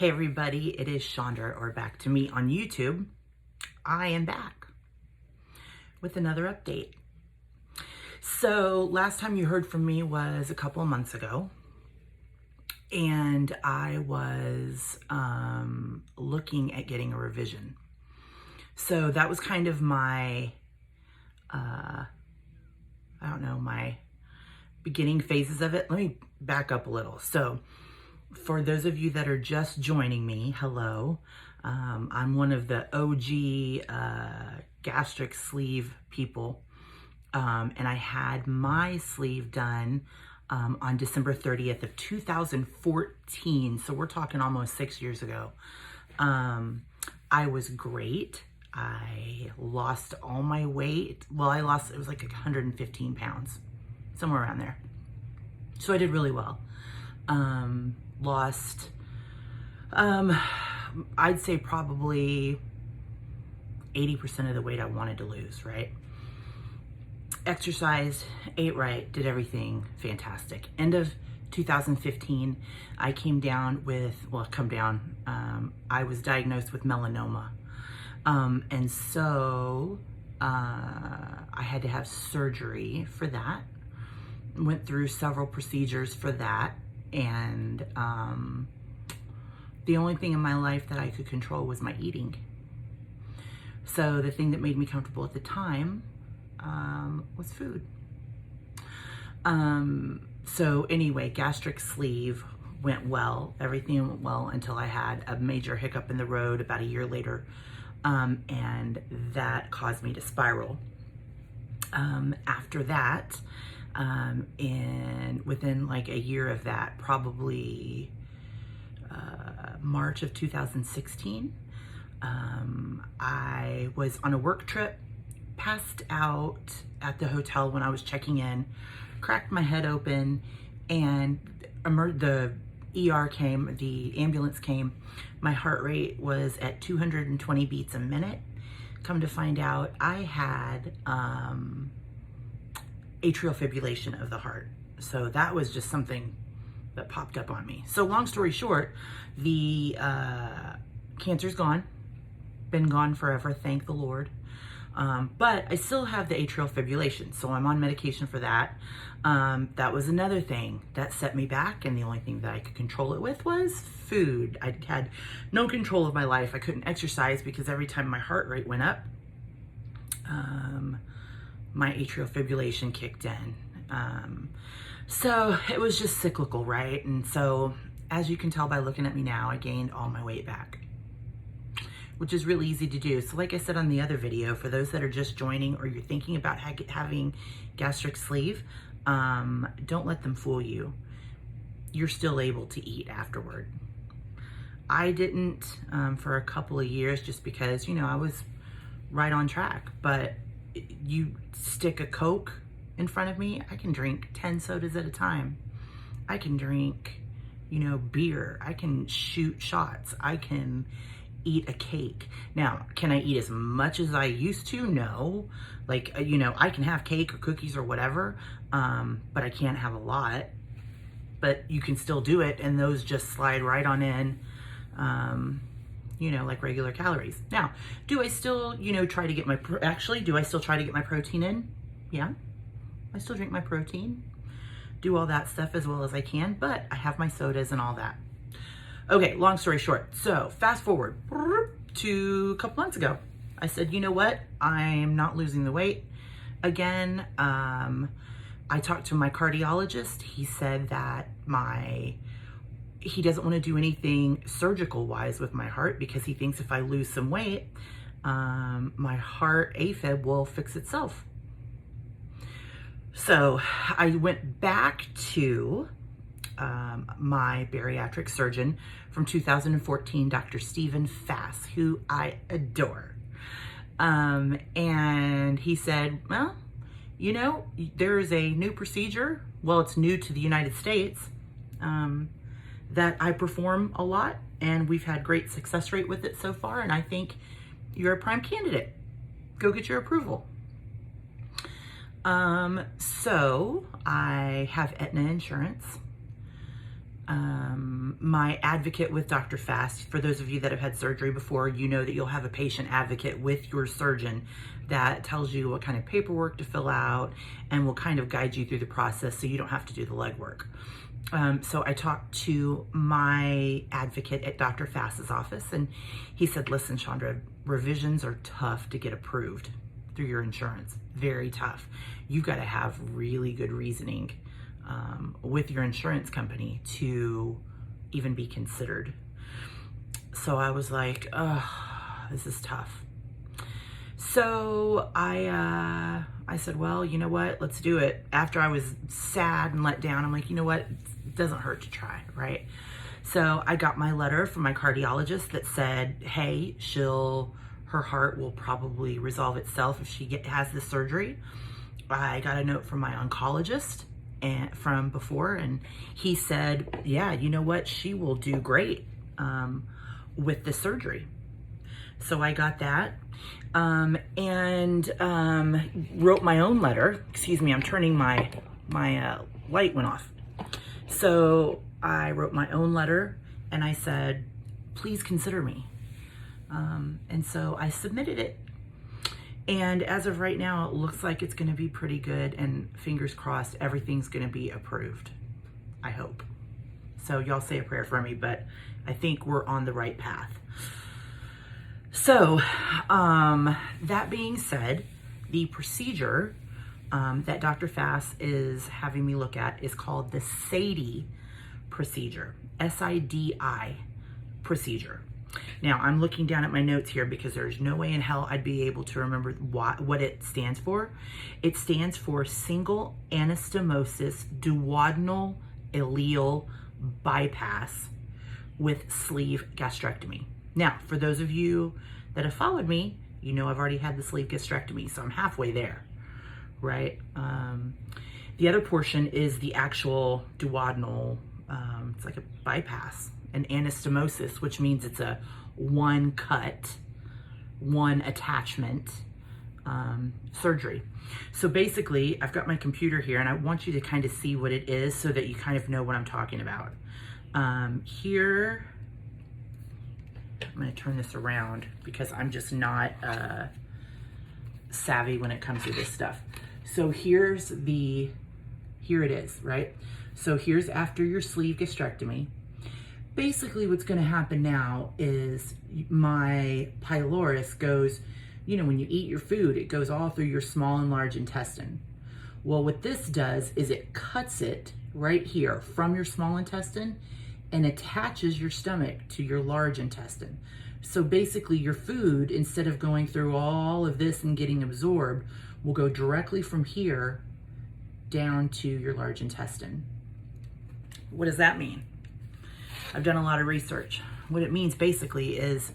Hey everybody, it is Chandra, or back to me on YouTube. I am back with another update. So last time you heard from me was a couple of months ago, and I was looking at getting a revision. So that was kind of my, my beginning phases of it. Let me back up a little. So for those of you that are just joining me, hello. I'm one of the OG gastric sleeve people, and I had my sleeve done on December 30th of 2014, so we're talking almost 6 years ago. I was great. I lost all my weight. Well, it was like 115 pounds, somewhere around there. So I did really well. Lost, I'd say probably 80% of the weight I wanted to lose, right? Exercised, ate right, did everything fantastic. End of 2015, I came down with, I was diagnosed with melanoma. And so I had to have surgery for that. Went through several procedures for that. And the only thing in my life that I could control was my eating. So the thing that made me comfortable at the time was food. So anyway, gastric sleeve went well. Everything went well until I had a major hiccup in the road about a year later. And that caused me to spiral. After that, within like a year of that, probably March of 2016, I was on a work trip, passed out at the hotel when I was checking in, cracked my head open, and the ER came, the ambulance came. My heart rate was at 220 beats a minute. Come to find out, I had atrial fibrulation of the heart. So that was just something that popped up on me. So long story short, the cancer's gone, been gone forever, thank the Lord. But I still have the atrial fibrillation, so I'm on medication for that. That was another thing that set me back, and the only thing that I could control it with was food. I had no control of my life. I couldn't exercise because every time my heart rate went up, my atrial fibrillation kicked in. So it was just cyclical, right? And so as you can tell by looking at me now, I gained all my weight back, which is really easy to do. So like I said on the other video, for those that are just joining or you're thinking about having gastric sleeve, don't let them fool you. You're still able to eat afterward. I didn't for a couple of years just because, I was right on track. But you stick a Coke in front of me, I can drink 10 sodas at a time. I can drink, beer. I can shoot shots. I can eat a cake. Now, can I eat as much as I used to? No. Like, I can have cake or cookies or whatever, but I can't have a lot. But you can still do it, and those just slide right on in, like regular calories. Now, do I still, try to get my, do I still try to get my protein in? Yeah. I still drink my protein, do all that stuff as well as I can, but I have my sodas and all that. Okay, long story short. So fast forward to a couple months ago. I said, you know what? I'm not losing the weight. Again, I talked to my cardiologist. He said that he doesn't want to do anything surgical wise with my heart because he thinks if I lose some weight, my heart AFib will fix itself. So I went back to my bariatric surgeon from 2014, Dr. Stephen Fass, who I adore. And he said, well, there is a new procedure. Well, it's new to the United States, that I perform a lot, and we've had great success rate with it so far. And I think you're a prime candidate. Go get your approval. So I have Aetna insurance. my advocate with Dr. Fast. For those of you that have had surgery before, you know that you'll have a patient advocate with your surgeon that tells you what kind of paperwork to fill out and will kind of guide you through the process so you don't have to do the legwork. So I talked to my advocate at Dr. Fast's office, and he said, listen, Chandra, revisions are tough to get approved through your insurance. Very tough. You got to have really good reasoning with your insurance company to even be considered. So I was like, oh, this is tough. So I said, well, you know what? Let's do it. After I was sad and let down, I'm like, you know what? It doesn't hurt to try, right? So I got my letter from my cardiologist that said, hey, her heart will probably resolve itself if she has this surgery. I got a note from my oncologist from before, and he said, yeah, you know what? She will do great with the surgery. So I got that and wrote my own letter. Excuse me, I'm turning my light went off. So I wrote my own letter and I said, please consider me. And so I submitted it. And as of right now, it looks like it's going to be pretty good, and fingers crossed, everything's going to be approved. I hope. So y'all say a prayer for me, but I think we're on the right path. So, that being said, the procedure that Dr. Fast is having me look at is called the SADI procedure, SIDI procedure. Now, I'm looking down at my notes here because there's no way in hell I'd be able to remember what it stands for. It stands for single anastomosis duodenal ileal bypass with sleeve gastrectomy. Now, for those of you that have followed me, you know I've already had the sleeve gastrectomy, so I'm halfway there, right? The other portion is the actual duodenal, it's like a bypass, an anastomosis, which means it's a one cut, one attachment surgery. So basically, I've got my computer here, and I want you to kind of see what it is so that you kind of know what I'm talking about. Here, I'm going to turn this around because I'm just not savvy when it comes to this stuff. So here it is, right? So here's after your sleeve gastrectomy. Basically what's going to happen now is my pylorus goes, you know, when you eat your food, it goes all through your small and large intestine. Well, what this does is it cuts it right here from your small intestine and attaches your stomach to your large intestine. So basically your food, instead of going through all of this and getting absorbed, will go directly from here down to your large intestine. What does that mean? I've done a lot of research. What it means basically is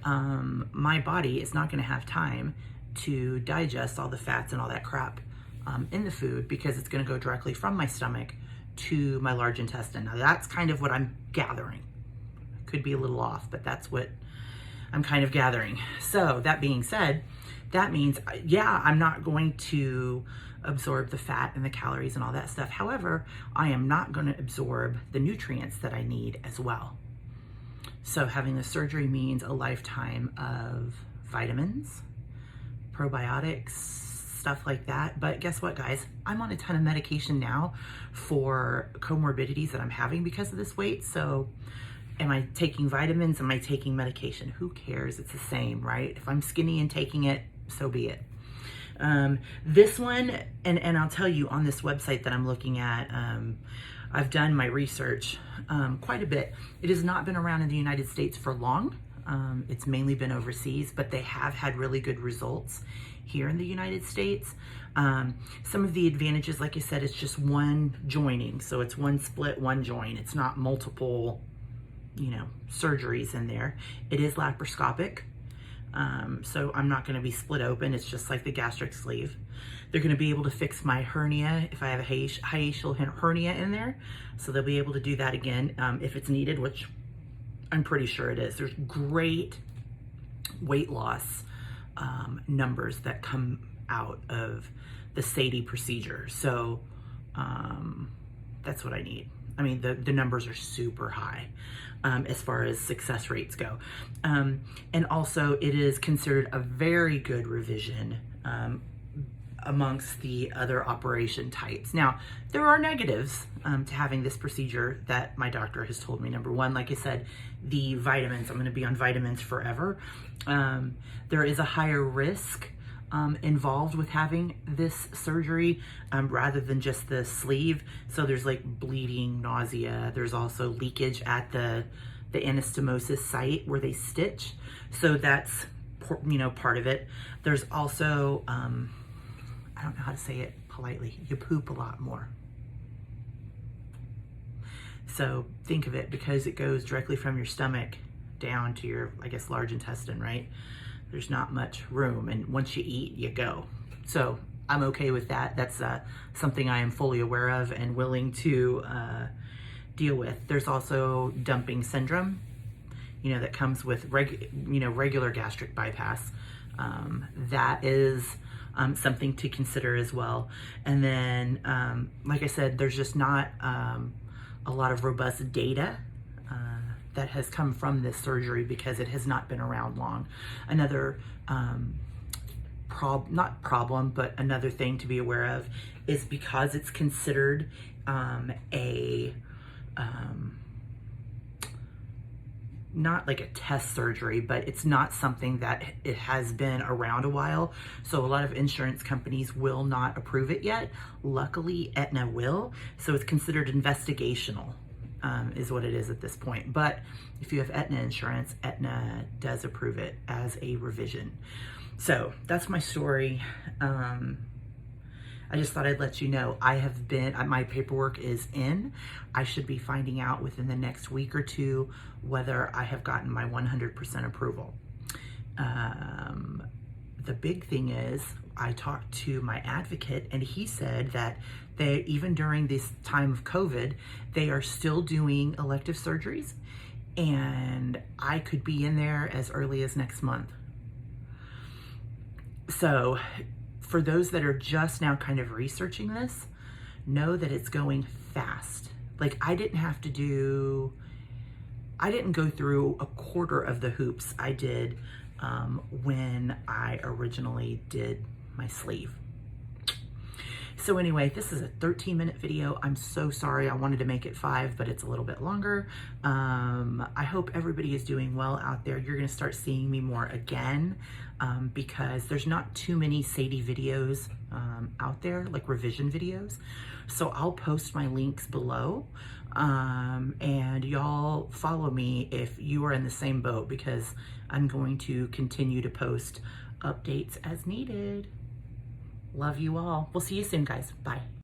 my body is not going to have time to digest all the fats and all that crap in the food because it's going to go directly from my stomach to my large intestine. Now that's kind of what I'm gathering. Could be a little off, but that's what I'm kind of gathering. So that being said, that means, yeah, I'm not going to absorb the fat and the calories and all that stuff. However, I am not going to absorb the nutrients that I need as well. So having the surgery means a lifetime of vitamins, probiotics, stuff like that. But guess what, guys? I'm on a ton of medication now for comorbidities that I'm having because of this weight. So am I taking vitamins? Am I taking medication? Who cares? It's the same, right? If I'm skinny and taking it, so be it. This one, and I'll tell you on this website that I'm looking at, I've done my research quite a bit. It has not been around in the United States for long. It's mainly been overseas, but they have had really good results here in the United States. Some of the advantages, like I said, it's just one joining. So it's one split, one join. It's not multiple, surgeries in there. It is laparoscopic. So I'm not going to be split open. It's just like the gastric sleeve. They're going to be able to fix my hernia if I have a hiatal hernia in there. So they'll be able to do that again if it's needed, which I'm pretty sure it is. There's great weight loss numbers that come out of the SADI procedure. So that's what I need. I mean, the numbers are super high as far as success rates go. And also it is considered a very good revision amongst the other operation types. Now, there are negatives to having this procedure that my doctor has told me. Number one, like I said, the vitamins, I'm gonna be on vitamins forever. There is a higher risk involved with having this surgery rather than just the sleeve. So there's like bleeding, nausea. There's also leakage at the anastomosis site where they stitch. So that's, you know, part of it. There's also, I don't know how to say it politely, you poop a lot more. So think of it, because it goes directly from your stomach down to your, I guess, large intestine, right? There's not much room, and once you eat, you go. So I'm okay with that. That's something I am fully aware of and willing to deal with. There's also dumping syndrome, you know, that comes with regular gastric bypass. That is something to consider as well. And then, like I said, there's just not a lot of robust data that has come from this surgery because it has not been around long. Another not problem, but another thing to be aware of is because it's considered not like a test surgery, but it's not something that it has been around a while. So a lot of insurance companies will not approve it yet. Luckily, Aetna will. So it's considered investigational. Is what it is at this point. But if you have Aetna insurance, Aetna does approve it as a revision. So that's my story. I just thought I'd let you know I have been, my paperwork is in. I should be finding out within the next week or two whether I have gotten my 100% approval. The big thing is I talked to my advocate and he said that they, even during this time of COVID, they are still doing elective surgeries and I could be in there as early as next month. So for those that are just now kind of researching this, know that it's going fast. Like I didn't go through a quarter of the hoops I did when I originally did my sleeve. So anyway, this is a 13-minute video. I'm so sorry. I wanted to make it 5, but it's a little bit longer. I hope everybody is doing well out there. You're gonna start seeing me more again because there's not too many SADI videos out there, like revision videos. So I'll post my links below and y'all follow me if you are in the same boat because I'm going to continue to post updates as needed. Love you all. We'll see you soon, guys. Bye.